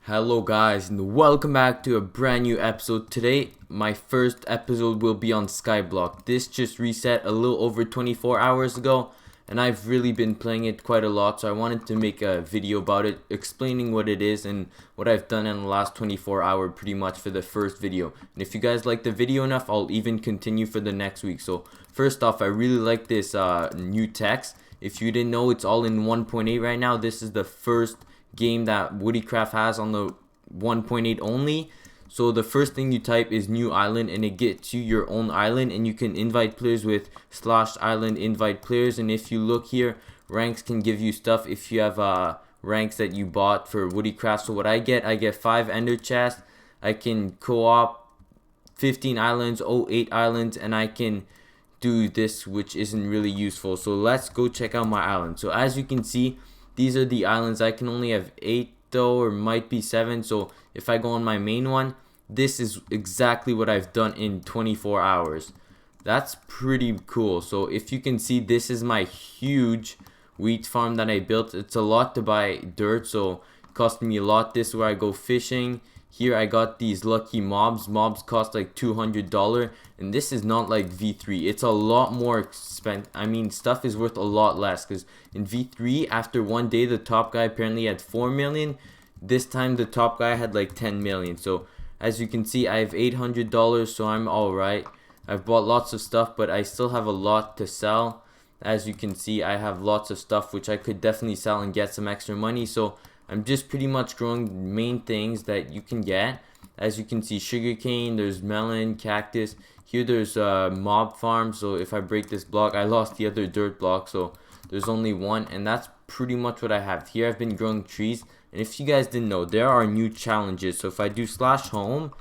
Hello guys and welcome back to a brand new episode. Today my first episode will be on SkyBlock. This just reset a little over 24 hours ago and I've really been playing it quite a lot, so I wanted to make a video about it explaining what it is and what I've done in the last 24 hours pretty much for the first video. And if you guys like the video enough, I'll even continue for the next week. So first off, I really like this new text. If you didn't know, it's all in 1.8 right now. This is the first game that Woodycraft has on the 1.8 only. So the first thing you type is new island and it gets you your own island, and you can invite players with /island invite players. And if you look here, ranks can give you stuff if you have ranks that you bought for Woodycraft. So what I get 5 ender chests, I can co-op 15 islands, 8 islands, and I can do this, which isn't really useful. So let's go check out my island. So as you can see, these are the islands. I can only have 8 though, or might be 7. So if I go on my main one, this is exactly what I've done in 24 hours. That's pretty cool. So if you can see, this is my huge wheat farm that I built. It's a lot to buy dirt, so it cost me a lot. This is where I go fishing. Here I got these lucky mobs. Mobs cost like $200, and this is not like V3. It's a lot more expensive. I mean, stuff is worth a lot less, because in V3, after one day, the top guy apparently had 4 million. This time, the top guy had like 10 million. So as you can see, I have $800, so I'm alright. I've bought lots of stuff, but I still have a lot to sell. As you can see, I have lots of stuff which I could definitely sell and get some extra money. So I'm just pretty much growing main things that you can get. As you can see, sugarcane, there's melon, cactus. Here there's a mob farm, so if I break this block, I lost the other dirt block, so there's only one, and that's pretty much what I have. Here I've been growing trees, and if you guys didn't know, there are new challenges. So if I do /home,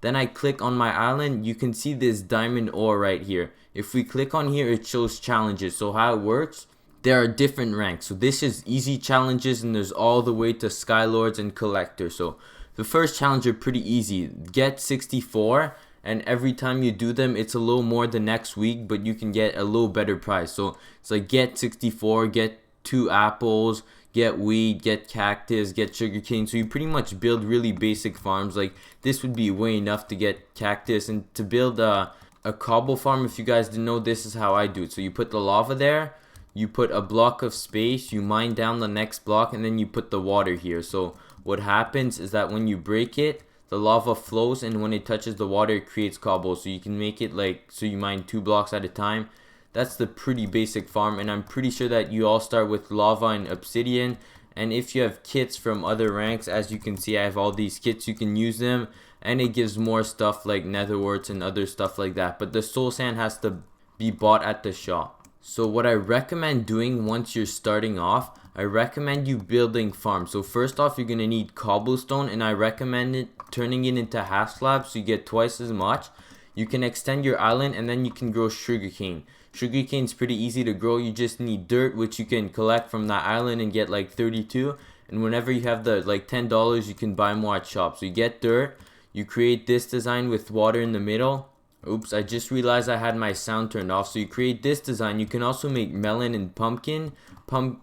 then I click on my island, you can see this diamond ore right here. If we click on here, it shows challenges. So how it works, there are different ranks. So this is easy challenges, and there's all the way to Skylords and Collector. So the first challenge are pretty easy. Get 64, and every time you do them, it's a little more the next week, but you can get a little better price. So it's like get 64, get 2 apples, get wheat, get cactus, get sugarcane. So you pretty much build really basic farms. Like this would be way enough to get cactus. And to build a cobble farm, if you guys didn't know, this is how I do it. So you put the lava there, you put a block of space, you mine down the next block, and then you put the water here. So what happens is that when you break it, the lava flows, and when it touches the water, it creates cobble. So you can make it like, so you mine 2 blocks at a time. That's the pretty basic farm, and I'm pretty sure that you all start with lava and obsidian. And if you have kits from other ranks, as you can see, I have all these kits, you can use them, and it gives more stuff like nether warts and other stuff like that. But the soul sand has to be bought at the shop. So what I recommend doing once you're starting off, I recommend you building farms. So first off, you're going to need cobblestone, and I recommend it turning it into half slabs so you get twice as much. You can extend your island, and then you can grow sugarcane. Sugarcane is pretty easy to grow. You just need dirt, which you can collect from that island and get like 32. And whenever you have the like $10, you can buy more at shop. So you get dirt, you create this design with water in the middle. Oops, I just realized I had my sound turned off. So you create this design. You can also make melon and pumpkin.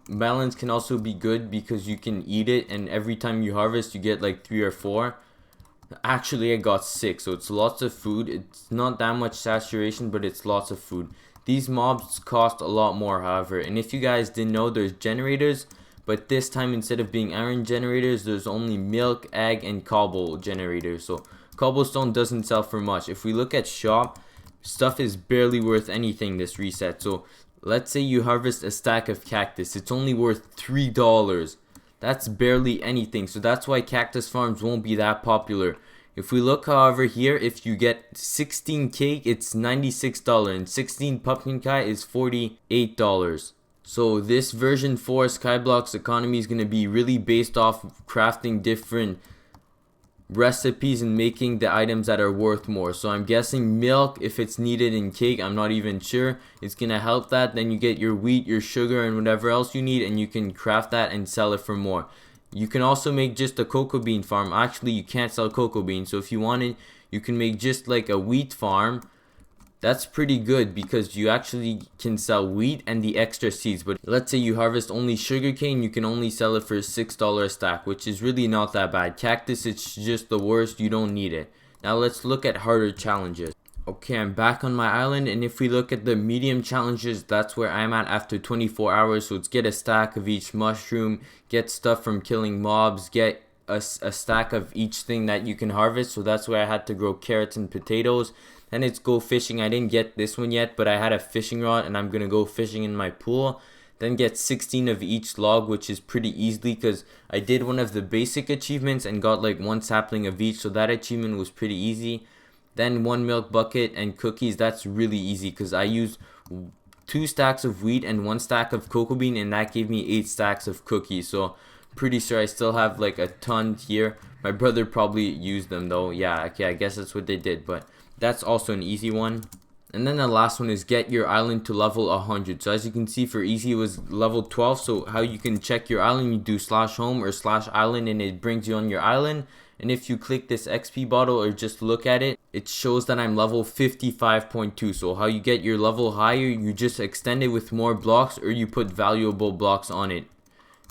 Melons can also be good because you can eat it, and every time you harvest, you get like 3 or 4. Actually, I got 6, so it's lots of food. It's not that much saturation, but it's lots of food. These mobs cost a lot more, however, and if you guys didn't know, there's generators, but this time instead of being iron generators, there's only milk, egg, and cobble generators. So cobblestone doesn't sell for much. If we look at shop, stuff is barely worth anything this reset. So let's say you harvest a stack of cactus, it's only worth $3. That's barely anything, so that's why cactus farms won't be that popular. If we look, however, here, if you get 16 cake, it's $96, and 16 pumpkin pie is $48. So this version 4 SkyBlock's economy is going to be really based off of crafting different recipes and making the items that are worth more. So I'm guessing milk, if it's needed in cake, I'm not even sure, it's gonna help that. Then you get your wheat, your sugar, and whatever else you need, and you can craft that and sell it for more. You can also make just a cocoa bean farm. Actually, you can't sell cocoa beans, so if you wanted, you can make just like a wheat farm, That's pretty good because you actually can sell wheat and the extra seeds. But let's say you harvest only sugarcane, you can only sell it for $6 a stack, which is really not that bad. Cactus, it's just the worst, you don't need it. Now let's look at harder challenges. Okay, I'm back on my island, and if we look at the medium challenges, that's where I'm at after 24 hours. So it's get a stack of each mushroom, get stuff from killing mobs, get a stack of each thing that you can harvest. So that's where I had to grow carrots and potatoes. Then it's go fishing. I didn't get this one yet, but I had a fishing rod and I'm gonna go fishing in my pool. Then get 16 of each log, which is pretty easily because I did one of the basic achievements and got like one sapling of each, so that achievement was pretty easy. Then 1 milk bucket and cookies, that's really easy because I used 2 stacks of wheat and 1 stack of cocoa bean, and that gave me 8 stacks of cookies. So pretty sure I still have like a ton here. My brother probably used them though. Yeah, okay, I guess that's what they did, but that's also an easy one. And then the last one is get your island to level 100. So as you can see, for easy it was level 12. So how you can check your island, you do /home or /island and it brings you on your island. And if you click this XP bottle or just look at it, it shows that I'm level 55.2. So how you get your level higher, you just extend it with more blocks or you put valuable blocks on it.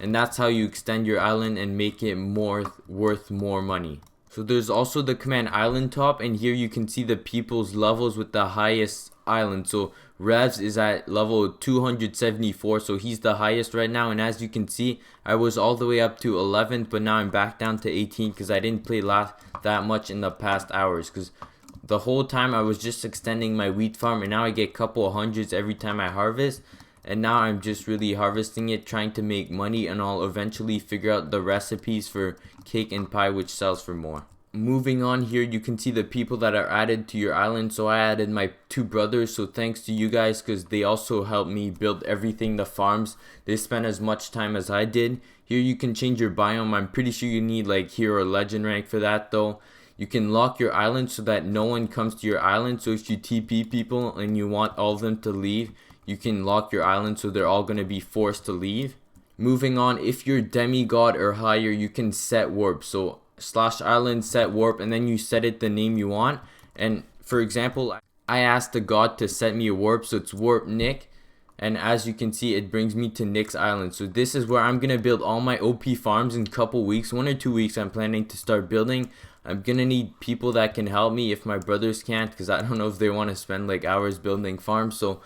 And that's how you extend your island and make it worth more money. So there's also the command island top, and here you can see the people's levels with the highest island. So Revs is at level 274, so he's the highest right now. And as you can see, I was all the way up to 11th, but now I'm back down to 18 because I didn't play that much in the past hours, because the whole time I was just extending my wheat farm, and now I get a couple of hundreds every time I harvest. And now I'm just really harvesting it, trying to make money, and I'll eventually figure out the recipes for cake and pie, which sells for more. Moving on, here you can see the people that are added to your island. So I added my 2 brothers, so thanks to you guys because they also helped me build everything, the farms. They spent as much time as I did. Here you can change your biome. I'm pretty sure you need like hero or legend rank for that though. You can lock your island so that no one comes to your island. So if you TP people and you want all of them to leave, you can lock your island so they're all going to be forced to leave. Moving on, if you're demigod or higher, you can set warp. So /island set warp, and then you set it the name you want. And for example, I asked the god to set me a warp, so it's warp Nick. And as you can see, it brings me to Nick's island. So this is where I'm going to build all my OP farms in a couple weeks. 1 or 2 weeks I'm planning to start building. I'm going to need people that can help me if my brothers can't, because I don't know if they want to spend like hours building farms. So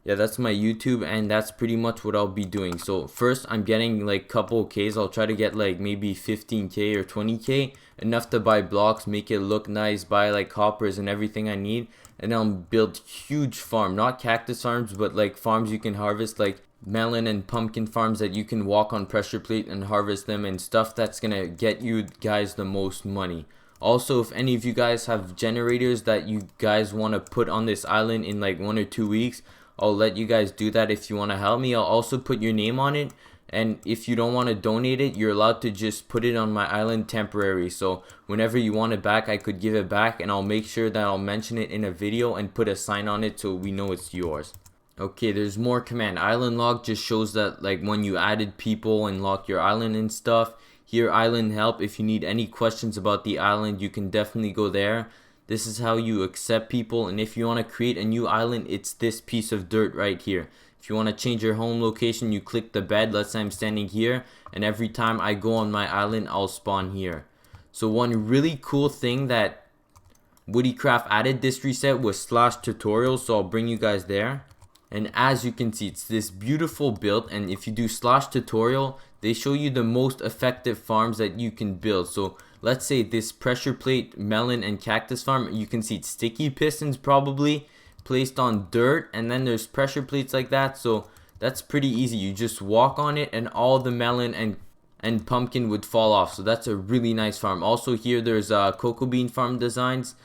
yeah, that's my YouTube, and that's pretty much what I'll be doing. So first I'm getting like couple Ks. I'll try to get like maybe 15k or 20k, enough to buy blocks, make it look nice, buy like hoppers and everything I need, and I'll build huge farm, not cactus farms, but like farms you can harvest, like melon and pumpkin farms that you can walk on pressure plate and harvest them, and stuff that's gonna get you guys the most money. Also, if any of you guys have generators that you guys want to put on this island in like 1 or 2 weeks, I'll let you guys do that if you want to help me. I'll also put your name on it, and if you don't want to donate it, you're allowed to just put it on my island temporary. So whenever you want it back, I could give it back, and I'll make sure that I'll mention it in a video and put a sign on it so we know it's yours. Okay, there's more command. Island log just shows that like when you added people and locked your island and stuff. Here, island help. If you need any questions about the island, you can definitely go there. This is how you accept people, and if you want to create a new island, it's this piece of dirt right here. If you want to change your home location, you click the bed. Let's say I'm standing here, and every time I go on my island, I'll spawn here. So one really cool thing that Woodycraft added this reset was /tutorial, so I'll bring you guys there. And as you can see, it's this beautiful build, and if you do /tutorial, they show you the most effective farms that you can build. So let's say this pressure plate, melon, and cactus farm, you can see it's sticky pistons probably placed on dirt, and then there's pressure plates like that. So that's pretty easy. You just walk on it and all the melon and pumpkin would fall off. So that's a really nice farm. Also here there's cocoa bean farm designs.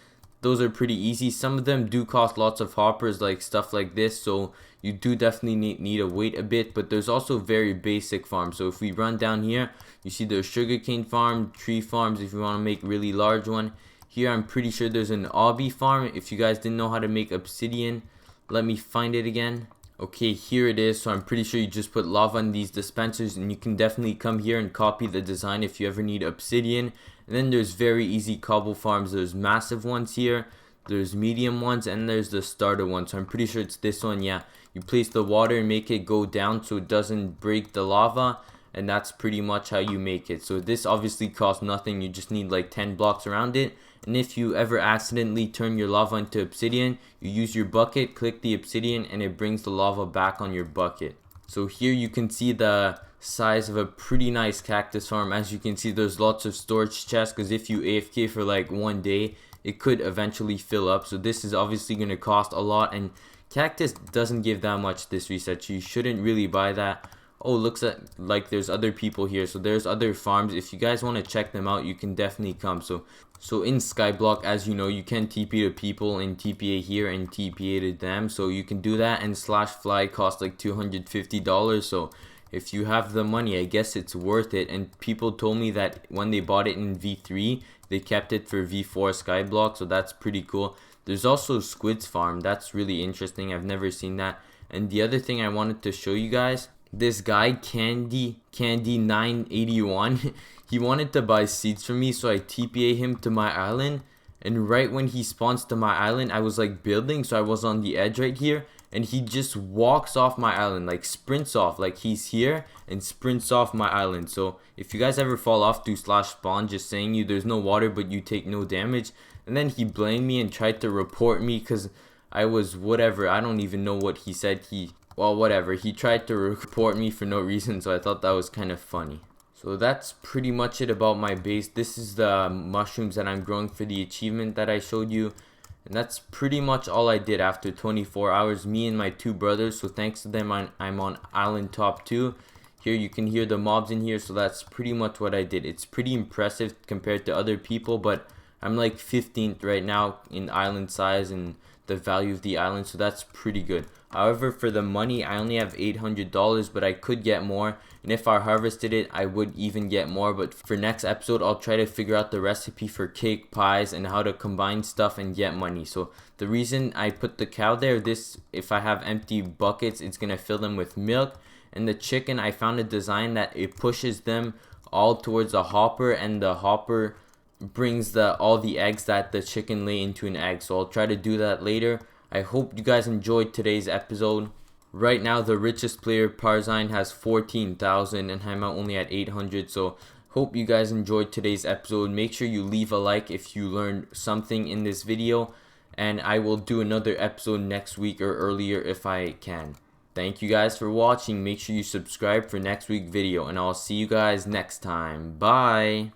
Those are pretty easy. Some of them do cost lots of hoppers, like stuff like this, so you do definitely need to wait a bit. But there's also very basic farms. So if we run down here, you see there's sugarcane farm, tree farms if you want to make really large one. Here I'm pretty sure there's an obby farm. If you guys didn't know how to make obsidian, let me find it again. Okay, here it is. So I'm pretty sure you just put lava in these dispensers, and you can definitely come here and copy the design if you ever need obsidian. And then there's very easy cobble farms. There's massive ones here. there's medium ones, and there's the starter one. So I'm pretty sure it's this one. Yeah, you place the water and make it go down so it doesn't break the lava, and that's pretty much how you make it. So this obviously costs nothing. You just need like 10 blocks around it. And if you ever accidentally turn your lava into obsidian, you use your bucket, click the obsidian, and it brings the lava back on your bucket. So here you can see the size of a pretty nice cactus farm. As you can see, there's lots of storage chests, because if you AFK for like one day, it could eventually fill up. So this is obviously going to cost a lot, and cactus doesn't give that much this reset, so you shouldn't really buy that. Oh, looks like there's other people here, so there's other farms. If you guys want to check them out, you can definitely come. So in SkyBlock, as you know, you can TP to people in TPA here and TPA to them, so you can do that. And slash fly costs like $250, so if you have the money, I guess it's worth it. And people told me that when they bought it in V3, they kept it for V4 SkyBlock, so that's pretty cool. There's also Squid's farm. That's really interesting. I've never seen that. And the other thing I wanted to show you guys, this guy Candy 981, he wanted to buy seeds from me, so I TPA him to my island. And right when he spawns to my island, I was like building, so I was on the edge right here, and he just walks off my island, like sprints off, like he's here and sprints off my island. So if you guys ever fall off to slash spawn, just saying you, there's no water but you take no damage. And then he blamed me and tried to report me because I was whatever. I don't even know what he said. Well, whatever. He tried to report me for no reason, so I thought that was kind of funny. So that's pretty much it about my base. This is the mushrooms that I'm growing for the achievement that I showed you. And that's pretty much all I did after 24 hours, me and my two brothers. So thanks to them, I'm on island top 2. Here you can hear the mobs in here, so that's pretty much what I did. It's pretty impressive compared to other people, but I'm like 15th right now in island size and the value of the island, so that's pretty good. However, for the money, I only have $800, but I could get more, and if I harvested it, I would even get more. But for next episode, I'll try to figure out the recipe for cake, pies, and how to combine stuff and get money. So the reason I put the cow there, if I have empty buckets, it's gonna fill them with milk. And the chicken, I found a design that it pushes them all towards the hopper, and the hopper brings all the eggs that the chicken lay into an egg. So I'll try to do that later. I hope you guys enjoyed today's episode. Right now, the richest player, Parzine, has 14,000 and I'm only at 800. So hope you guys enjoyed today's episode. Make sure you leave a like if you learned something in this video, and I will do another episode next week or earlier if I can. Thank you guys for watching. Make sure you subscribe for next week's video, and I'll see you guys next time. Bye.